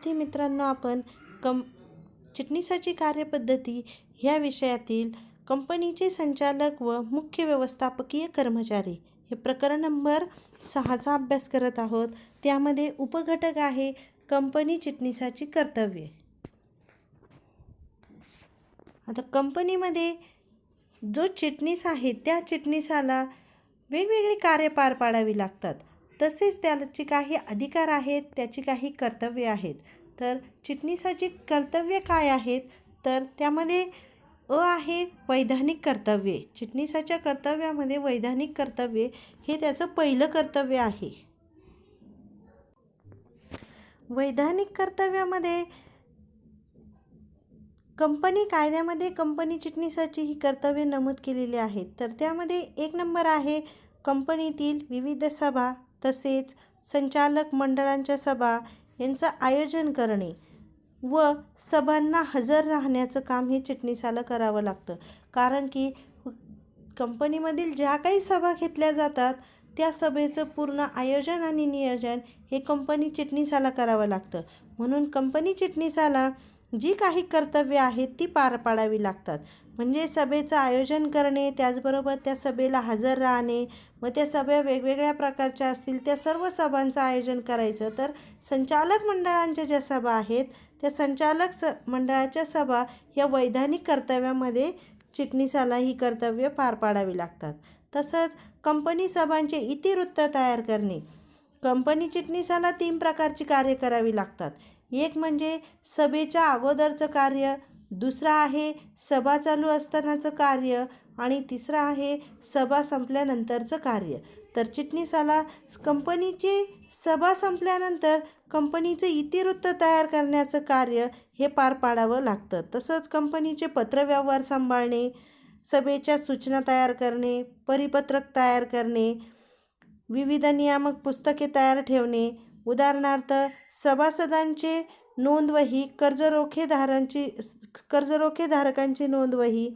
विद्यार्थी मित्रांनो, आपण चिटणीसाची कार्यपद्धती ह्या विषयातील कंपनीचे संचालक व मुख्य व्यवस्थापकीय कर्मचारी हे प्रकरण नंबर 6चा अभ्यास करत आहोत. त्यामध्ये उपघटक आहे कंपनी चिटणीसाची कर्तव्ये. आता कंपनीमध्ये जो चिटणीस आहे त्या चिटणीसाला वेगवेगळी कार्य पार पाडावी लागतात. तसेच त्याची काही अधिकार आहेत, त्याची काही कर्तव्ये आहेत. तर चिटणीसाची कर्तव्ये काय आहेत, तर त्यामध्ये आहे वैधानिक कर्तव्ये. चिटणीसाच्या कर्तव्यामध्ये वैधानिक कर्तव्ये हे त्याचं पहिलं कर्तव्य आहे. वैधानिक कर्तव्यामध्ये कंपनी कायद्यामध्ये कंपनी चिटणीसाची ही कर्तव्ये नमूद केलेली आहेत. तर त्यामध्ये 1 नंबर आहे कंपनीतील विविध सभा तसेच संचालक मंडळांच्या सभा यांचं आयोजन करणे व सभांना हजर राहण्याचं काम हे चिटणीसाला करावं लागतं. कारण की कंपनीमधील ज्या काही सभा घेतल्या जातात त्या सभेचं पूर्ण आयोजन आणि नियोजन हे कंपनी चिटणीसाला करावं लागतं. म्हणून कंपनी चिटणीसाला जी काही कर्तव्ये आहेत ती पार पाडावी लागतात. म्हणजे सभेचं आयोजन करणे, त्याचबरोबर त्या सभेला हजर राहणे, व त्या सभा वेगवेगळ्या प्रकारच्या असतील त्या सर्व सभांचं आयोजन करायचं. तर संचालक मंडळांच्या ज्या सभा आहेत त्या संचालक मंडळाच्या सभा या वैधानिक कर्तव्यामध्ये चिटणीसाला ही कर्तव्ये पार पाडावी लागतात. तसंच कंपनी सभांचे इतिवृत्त तयार करणे. कंपनी चिटणीसाला 3 प्रकारची कार्य करावी लागतात. एक म्हणजे सभेच्या अगोदरचं कार्य, दुसरा आहे सभा चालू असतानाचं कार्य आणि तिसरं आहे सभा संपल्यानंतरचं कार्य. तर चिटणीसाला कंपनीची सभा संपल्यानंतर कंपनीचं इतिवृत्त तयार करण्याचं कार्य हे पार पाडावं लागतं. तसंच कंपनीचे पत्रव्यवहार सांभाळणे, सभेच्या सूचना तयार करणे, परिपत्रक तयार करणे, विविध नियामक पुस्तके तयार ठेवणे. उदाहरणार्थ सभासदांचे नोंदवही, कर्जरोखेधारकांची नोंदवही,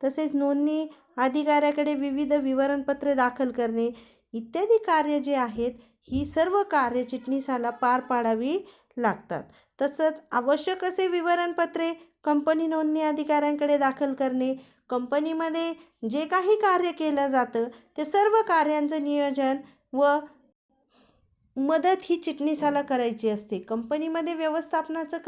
तसेच नोंदणी अधिकाऱ्याकडे विविध विवरणपत्रे दाखल करणे इत्यादी कार्य जे आहेत ही सर्व कार्य चिटणीसाला पार पाडावी लागतात. तसंच आवश्यक असे विवरणपत्रे कंपनी नोंदणी अधिकाऱ्यांकडे दाखल करणे. कंपनीमध्ये जे काही कार्य केलं जातं ते सर्व कार्यांचं नियोजन व मदत ही चिटणीसाला करायची असते. कंपनीमध्ये व्यवस्थापनाचं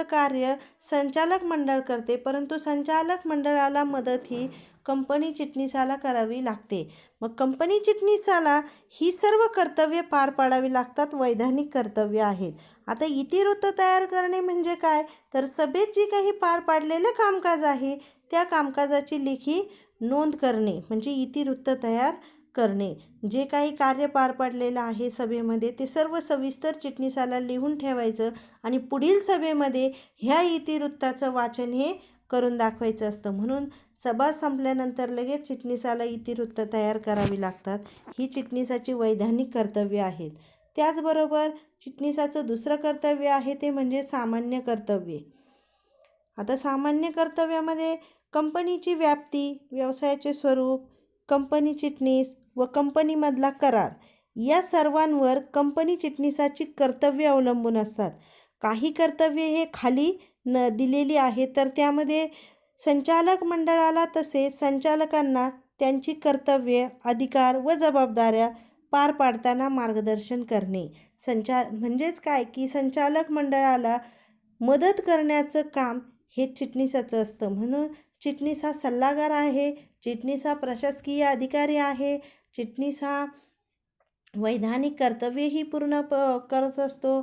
कार्य संचालक मंडळ करते, परंतु संचालक मंडळाला मदत ही कंपनी चिटणीसाला करावी लागते. मग कंपनी चिटणीसाला ही सर्व कर्तव्ये पार पाडावी लागतात, वैधानिक कर्तव्य आहेत. आता इतिवृत्त तयार करणे म्हणजे काय, तर सभेत जी काही पार पाडलेलं कामकाज आहे त्या कामकाजाची लेखी नोंद करणे म्हणजे इतिवृत्त तयार करणे. जे काही कार्य पार पडलेलं आहे सभेमध्ये ते सर्व सविस्तर चिटणीसाला लिहून ठेवायचं आणि पुढील सभेमध्ये ह्या इतिवृत्ताचं वाचन हे करून दाखवायचं असतं. म्हणून सभा संपल्यानंतर लगेच चिटणीसाला इतिवृत्त तयार करावी लागतात. ही चिटणीसाची वैधानिक कर्तव्ये आहेत. त्याचबरोबर चिटणीसाचं दुसरं कर्तव्य आहे ते म्हणजे सामान्य कर्तव्ये. आता सामान्य कर्तव्यामध्ये कंपनीची व्याप्ती, व्यवसायाचे स्वरूप, कंपनी चिटणीस व कंपनीमधला करार या सर्वांवर कंपनी चिटणीसाची कर्तव्ये अवलंबून असतात. काही कर्तव्ये हे खाली दिलेली आहेत, तर त्यामध्ये संचालक मंडळाला तसेच संचालकांना त्यांची कर्तव्ये, अधिकार व जबाबदाऱ्या पार पाडताना मार्गदर्शन करणे. म्हणजेच काय की संचालक मंडळाला मदत करण्याचं काम हे चिटणीसाचं असतं. म्हणून चिटणीस हा सल्लागार आहे, चिटणीस हा प्रशासकीय अधिकारी आहे, चिटणीस हा वैधानिक कर्तव्यही पूर्ण करत असतो.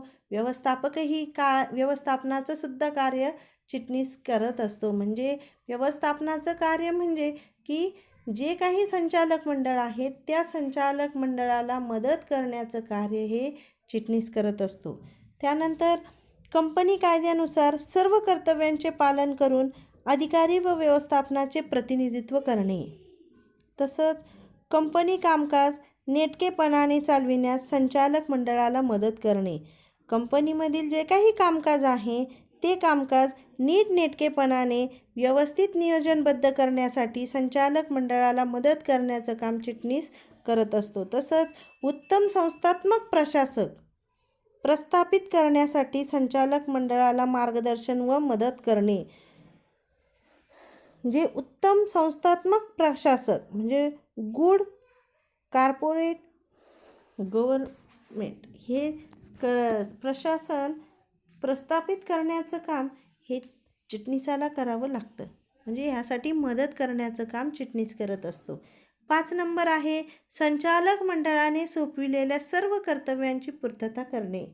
व्यवस्थापनाचं सुद्धा कार्य चिटणीस करत असतो. म्हणजे व्यवस्थापनाचं कार्य म्हणजे की जे काही संचालक मंडळ आहेत त्या संचालक मंडळाला मदत करण्याचं कार्य हे चिटणीस करत असतो. त्यानंतर कंपनी कायद्यानुसार सर्व कर्तव्यांचे पालन करून अधिकारी व व्यवस्थापनाचे प्रतिनिधित्व करणे. तसंच कंपनी कामकाज नेटकेपणाने चालविण्यास संचालक मंडळाला मदत करणे. कंपनीमधील जे काही कामकाज आहे ते कामकाज नीटनेटकेपणाने व्यवस्थित नियोजनबद्ध करण्यासाठी संचालक मंडळाला मदत करण्याचं काम चिटणीस करत असतो. तसंच उत्तम संस्थात्मक प्रशासक प्रस्थापित करण्यासाठी संचालक मंडळाला मार्गदर्शन व मदत करणे. जे उत्तम संस्थात्मक प्रशासक म्हणजे गुड कॉर्पोरेट गव्हर्नमेंट हे प्रशासन प्रस्थापित करण्याचं काम हे चिटणीसाला करावं लागतं. म्हणजे ह्यासाठी मदत करण्याचं काम चिटणीस करत असतो. 5 नंबर आहे संचालक मंडळाने सोपविलेल्या सर्व कर्तव्यांची पूर्तता करणे.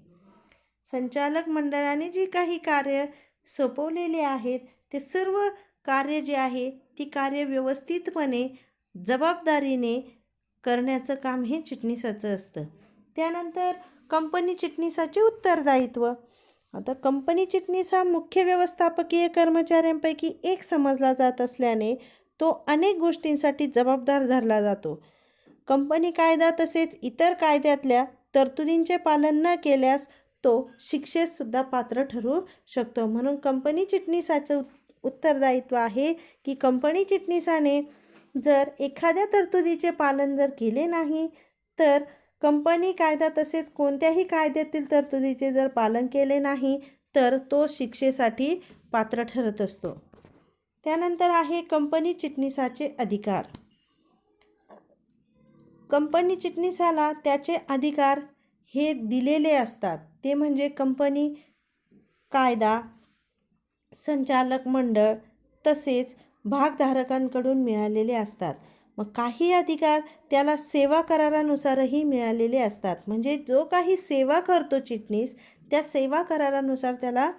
संचालक मंडळाने जी काही कार्य सोपवलेले आहेत ते सर्व कार्य जे आहे ती कार्य व्यवस्थितपणे जबाबदारीने करण्याचं काम हे चिटणीसाचं असतं. त्यानंतर कंपनी चिटणीसाचे उत्तरदायित्व. आता कंपनी चिटणीस हा मुख्य व्यवस्थापकीय कर्मचाऱ्यांपैकी एक समजला जात असल्याने तो अनेक गोष्टींसाठी जबाबदार धरला जातो. कंपनी कायदा तसेच इतर कायद्यातल्या तरतुदींचे पालन न केल्यास तो शिक्षेसुद्धा पात्र ठरू शकतो. म्हणून कंपनी चिटणीसाचं उत्तरदायित्व आहे की कंपनी चिटणीसाने जर एखाद्या तरतुदीचे पालन जर केले नाही तर कंपनी कायदा तसेच कोणत्याही कायद्यातील तरतुदीचे जर पालन केले नाही तर तो शिक्षेसाठी पात्र ठरत असतो. त्यानंतर आहे कंपनी चिटणीसाचे अधिकार. कंपनी चिटणीसाला त्याचे अधिकार हे दिलेले असतात. ते म्हणजे कंपनी कायदा, संचालक मंडळ तसेच भागधारकांकडून मिळालेले असतात. मग काही अधिकार त्याला सेवा करारानुसारही मिळालेले असतात. म्हणजे जो काही सेवा करतो चिटणीस त्या सेवा करारानुसार त्याला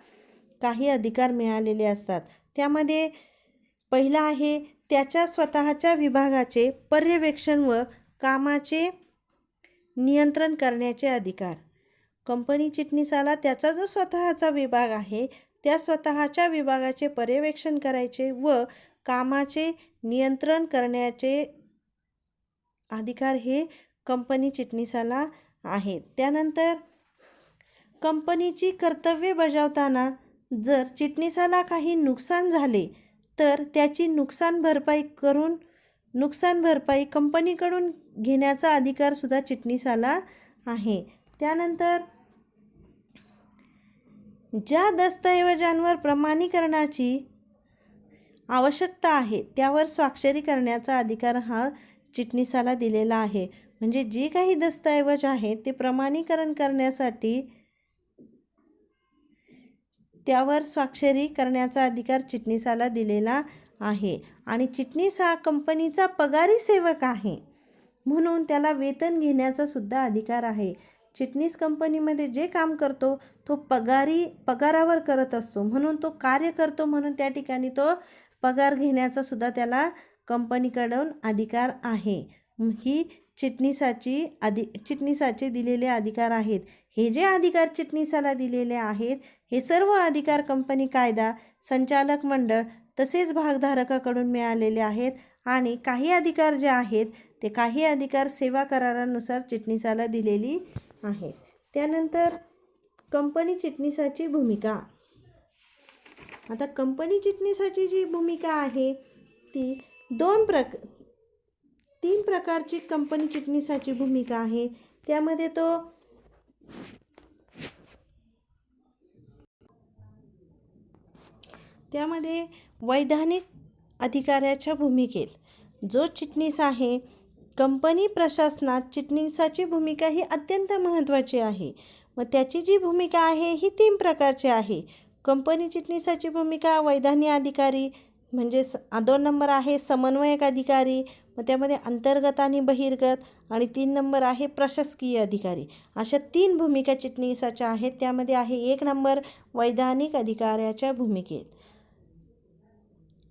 काही अधिकार मिळालेले असतात. त्यामध्ये पहिला आहे त्याच्या स्वतःच्या विभागाचे पर्यवेक्षण व कामाचे नियंत्रण करण्याचे अधिकार. कंपनी चिटणीसाला त्याचा जो स्वतःचा विभाग आहे त्या स्वतःच्या विभागाचे पर्यवेक्षण करायचे व कामाचे नियंत्रण करण्याचे अधिकार हे कंपनी चिटणीसाला आहेत. त्यानंतर कंपनीची कर्तव्ये बजावताना जर चिटणीसाला काही नुकसान झाले तर त्याची नुकसान भरपाई कंपनीकडून घेण्याचा अधिकारसुद्धा चिटणीसाला आहे. त्यानंतर ज्या दस्तऐवजांवर प्रमाणीकरणाची आवश्यकता आहे त्यावर स्वाक्षरी करण्याचा अधिकार हा चिटणीसाला दिलेला आहे. म्हणजे जे काही दस्तऐवज आहेत ते प्रमाणीकरण करण्यासाठी त्यावर स्वाक्षरी करण्याचा अधिकार चिटणीसाला दिलेला आहे. आणि चिटणीस हा कंपनीचा पगारी सेवक आहे म्हणून त्याला वेतन घेण्याचा सुद्धा अधिकार आहे. चिटणीस कंपनीमध्ये जे काम करतो तो पगारावर करत असतो म्हणून तो कार्य करतो म्हणून त्या ठिकाणी तो पगार घेण्याचा सुद्धा त्याला कंपनीकडून अधिकार आहे. ही चिटणीसाचे दिलेले अधिकार आहेत. हे जे अधिकार चिटणीसाला दिलेले आहेत हे सर्व अधिकार कंपनी कायदा, संचालक मंडळ तसेच भागधारकाकडून मिळालेले आहेत. आणि काही अधिकार जे आहेत ते काही अधिकार सेवा करारानुसार चिटणीसाला दिलेली आहेत. त्यानंतर कंपनी चिटणीसाची भूमिका. आता कंपनी चिटणीसाची जी भूमिका आहे ती 3 प्रकारची कंपनी चिटणीसाची भूमिका आहे. त्यामध्ये वैधानिक अधिकाऱ्याच्या भूमिकेत जो चिटणीस आहे कंपनी प्रशासनात चिटणीसाची भूमिका ही अत्यंत महत्त्वाची आहे. व त्याची जी भूमिका आहे ही 3 प्रकारची आहे. कंपनी चिटणीसाची भूमिका वैधानिक अधिकारी म्हणजे 2 नंबर आहे समन्वयक अधिकारी, मग त्यामध्ये अंतर्गत आणि बहिर्गत, आणि 3 नंबर आहे प्रशासकीय अधिकारी. अशा 3 भूमिका चिटणीसाच्या आहेत. त्यामध्ये आहे 1 नंबर वैधानिक अधिकाऱ्याच्या भूमिकेत.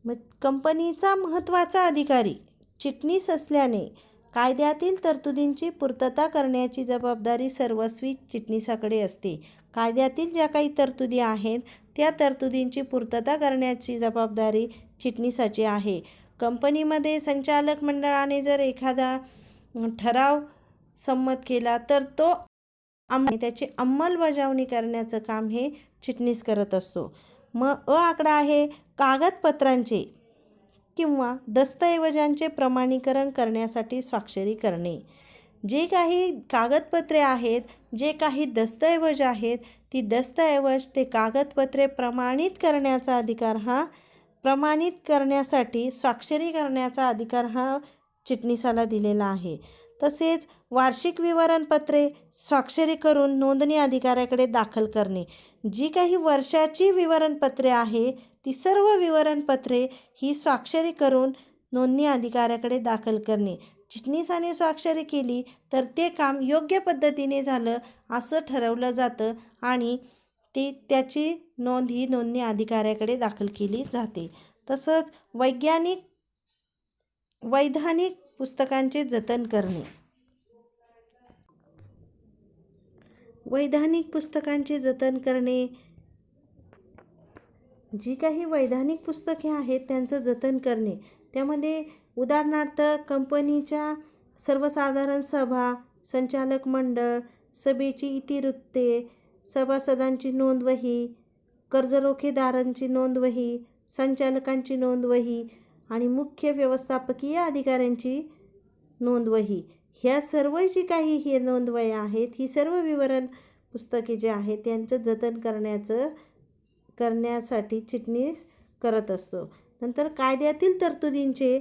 मग कंपनीचा महत्त्वाचा अधिकारी चिटणीस असल्याने कायद्यातील तरतुदींची पूर्तता करण्याची जबाबदारी सर्वस्वी चिटणीसाकडे असते. कायद्यातील ज्या काही तरतुदी आहेत त्या तरतुदींची पूर्तता करण्याची जबाबदारी चिटणीसाची आहे. कंपनीमध्ये संचालक मंडळाने जर एखादा ठराव संमत केला तर त्याची अंमलबजावणी करण्याचं काम हे चिटणीस करत असतो. मग आकडा आहे कागदपत्रांचे किंवा दस्तऐवजांचे प्रमाणीकरण करण्यासाठी स्वाक्षरी करणे. जे काही कागदपत्रे आहेत, जे काही दस्तऐवज आहेत, ती दस्तऐवज ते कागदपत्रे प्रमाणित करण्याचा अधिकार प्रमाणित करण्यासाठी स्वाक्षरी करण्याचा अधिकार चिटणीसाला दिलेला आहे. तसेच वार्षिक विवरणपत्रे स्वाक्षरी करून नोंदणी अधिकाऱ्याकडे दाखल करणे. जी काही वर्षाची विवरणपत्रे आहे, ती सर्व विवरणपत्रे ही स्वाक्षरी करून नोंदणी अधिकाऱ्याकडे दाखल करणे. चिटणीसाने स्वाक्षरी केली तर ते काम योग्य पद्धतीने झालं असं ठरवलं जातं आणि त्याची नोंद ही नोंदणी अधिकाऱ्याकडे दाखल केली जाते. तसंच वैधानिक पुस्तकांचे जतन करणे. वैधानिक पुस्तकांचे जतन करणे, जी काही वैधानिक पुस्तके आहेत त्यांचं जतन करणे. त्यामध्ये उदाहरणार्थ कंपनीच्या सर्वसाधारण सभा, संचालक मंडळ, सभेची इतिवृत्ते, सभासदांची नोंदवही, कर्जरोखेदारांची नोंदवही, संचालकांची नोंदवही आणि मुख्य व्यवस्थापकीय अधिकाऱ्यांची नोंदवही, ह्या सर्व जी काही ही नोंदवही आहेत, ही सर्व विवरण पुस्तके जे आहेत त्यांचं जतन करण्यासाठी चिटणीस करत असतो. नंतर कायद्यातील तरतुदींचे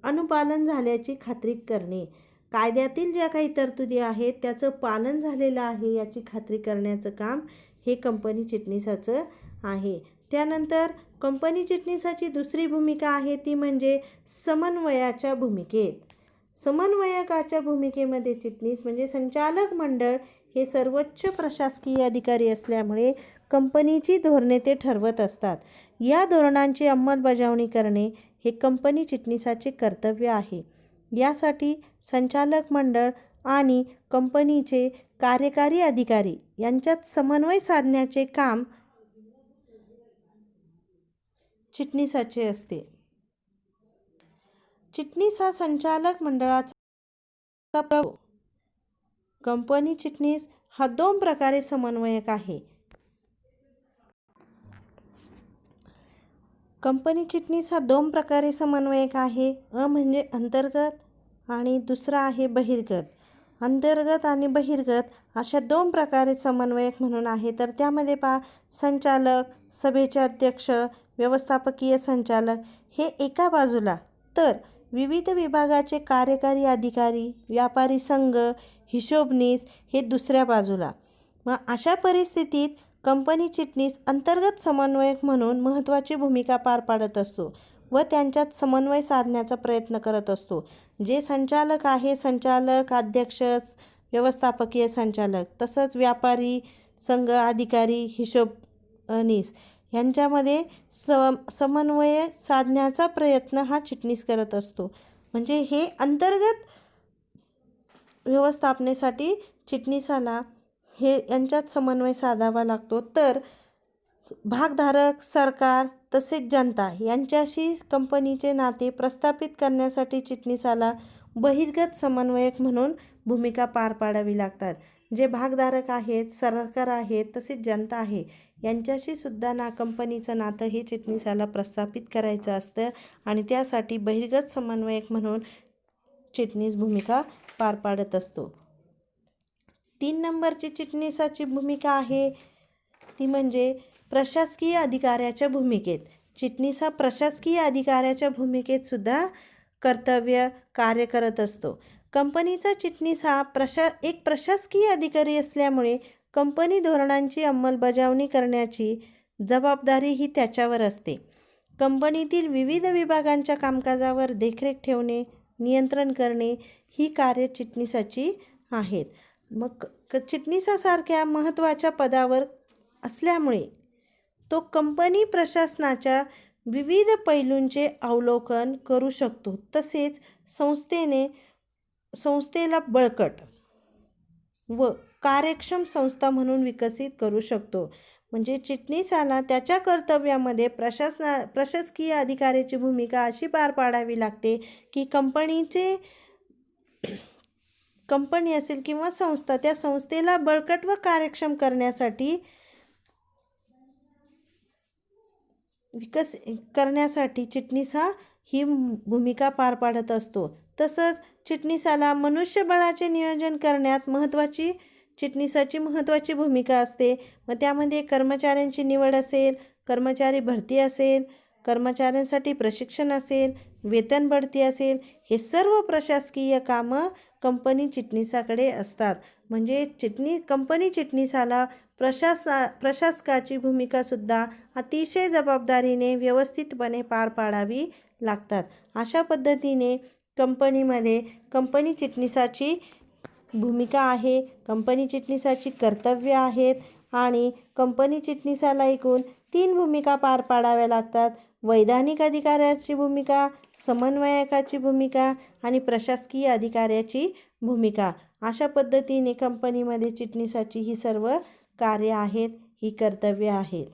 अनुपालन झाल्याची खात्री करणे. कायद्यातील ज्या काही तरतुदी आहेत त्याचं पालन झालेलं आहे याची खात्री करण्याचं काम हे कंपनी चिटणीसाचं आहे. त्यानंतर कंपनी चिटणीसाची दुसरी भूमिका आहे ती म्हणजे समन्वयाच्या भूमिकेत. समन्वयकाच्या भूमिकेमध्ये चिटणीस म्हणजे संचालक मंडळ हे सर्वोच्च प्रशासकीय अधिकारी असल्यामुळे कंपनीची धोरणे ते ठरवत असतात. या धोरणांची अंमलबजावणी करणे हे कंपनी चिटणीसाचे कर्तव्य आहे. यासाठी संचालक मंडळ आणि कंपनीचे कार्यकारी अधिकारी यांच्यात समन्वय साधण्याचे काम चिटणीसाचे असते. चिटणीस हा संचालक मंडळाचा प्रमुख. कंपनी चिटणीस हा 2 प्रकारे समन्वयक आहे. कंपनी चिटणीस हा 2 प्रकारे समन्वयक आहे. म्हणजे अंतर्गत आणि दुसरा आहे बहिर्गत. अंतर्गत आणि बहिर्गत अशा 2 प्रकारे समन्वयक म्हणून आहे. तर त्यामध्ये संचालक, सभेचे अध्यक्ष, व्यवस्थापकीय संचालक हे एका बाजूला, तर विविध विभागाचे कार्यकारी अधिकारी, व्यापारी संघ, हिशोबनीस हे दुसऱ्या बाजूला. मग अशा परिस्थितीत कंपनी चिटणीस अंतर्गत समन्वयक म्हणून महत्त्वाची भूमिका पार पाडत असतो व त्यांच्यात समन्वय साधण्याचा प्रयत्न करत असतो. जे संचालक आहे, संचालक, अध्यक्ष, व्यवस्थापकीय संचालक, तसंच व्यापारी संघ, अधिकारी, हिशोबनीस यांच्यामध्ये समन्वय साधण्याचा प्रयत्न हा चिटणीस करत असतो. म्हणजे हे अंतर्गत व्यवस्थापनेसाठी चिटणीसाला हे यांच्यात समन्वय साधावा लागतो. तर भागधारक, सरकार तसेच जनता यांच्याशी कंपनीचे नाते प्रस्थापित करण्यासाठी चिटणीसाला बहिर्गत समन्वयक म्हणून भूमिका पार पाडावी लागतात. जे भागधारक आहेत, सरकार आहेत, तसेच जनता आहे यांच्याशी सुद्धा कंपनीचं नातं हे चिटणीसाला प्रस्थापित करायचं असतं आणि त्यासाठी बहिर्गत समन्वयक म्हणून चिटणीस भूमिका पार पाडत असतो. 3 नंबरची चिटणीसाची भूमिका आहे ती म्हणजे प्रशासकीय अधिकाऱ्याच्या भूमिकेत. चिटणीस हा प्रशासकीय अधिकाऱ्याच्या भूमिकेत सुद्धा कार्य करत असतो. कंपनीचा चिटणीस हा एक प्रशासकीय अधिकारी असल्यामुळे कंपनी धोरणांची अंमलबजावणी करण्याची जबाबदारी ही त्याच्यावर असते. कंपनीतील विविध विभागांच्या कामकाजावर देखरेख ठेवणे, नियंत्रण करणे ही कार्य चिटणीसाची आहेत. मग चिटणीसासारख्या महत्त्वाच्या पदावर असल्यामुळे तो कंपनी प्रशासनाच्या विविध पैलूंचे अवलोकन करू शकतो. तसेच संस्थेला बळकट व कार्यक्षम संस्था म्हणून विकसित करू शकतो. म्हणजे चिटणीसाला त्याच्या कर्तव्यामध्ये प्रशासकीय अधिकाऱ्याची भूमिका अशी पार पाडावी लागते की कंपनी असेल किंवा संस्था, त्या संस्थेला बळकट व कार्यक्षम करण्यासाठी चिटणीस ही भूमिका पार पाडत असतो. तसंच चिटणीसाला मनुष्यबळाचे नियोजन करण्यात चिटणीसाची महत्त्वाची भूमिका असते. मग त्यामध्ये कर्मचाऱ्यांची निवड असेल, कर्मचारी भरती असेल, कर्मचाऱ्यांसाठी प्रशिक्षण असेल, वेतन बढती असेल, हे सर्व प्रशासकीय कामं कंपनी चिटणीसाकडे असतात. म्हणजे कंपनी चिटणीसाला प्रशासकाची भूमिकासुद्धा अतिशय जबाबदारीने व्यवस्थितपणे पार पाडावी लागतात. अशा पद्धतीने कंपनीमध्ये कंपनी चिटणीसाची भूमिका आहे, कंपनी चिटणीसाची कर्तव्य आहेत आणि कंपनी चिटणीसाला एकूण 3 भूमिका पार पाडाव्या लागतात. वैधानिक अधिकाऱ्याची भूमिका, समन्वयकाची भूमिका आणि प्रशासकीय अधिकाऱ्याची भूमिका. अशा पद्धतीने कंपनीमध्ये चिटणीसाची ही सर्व कार्य आहेत, ही कर्तव्य आहेत.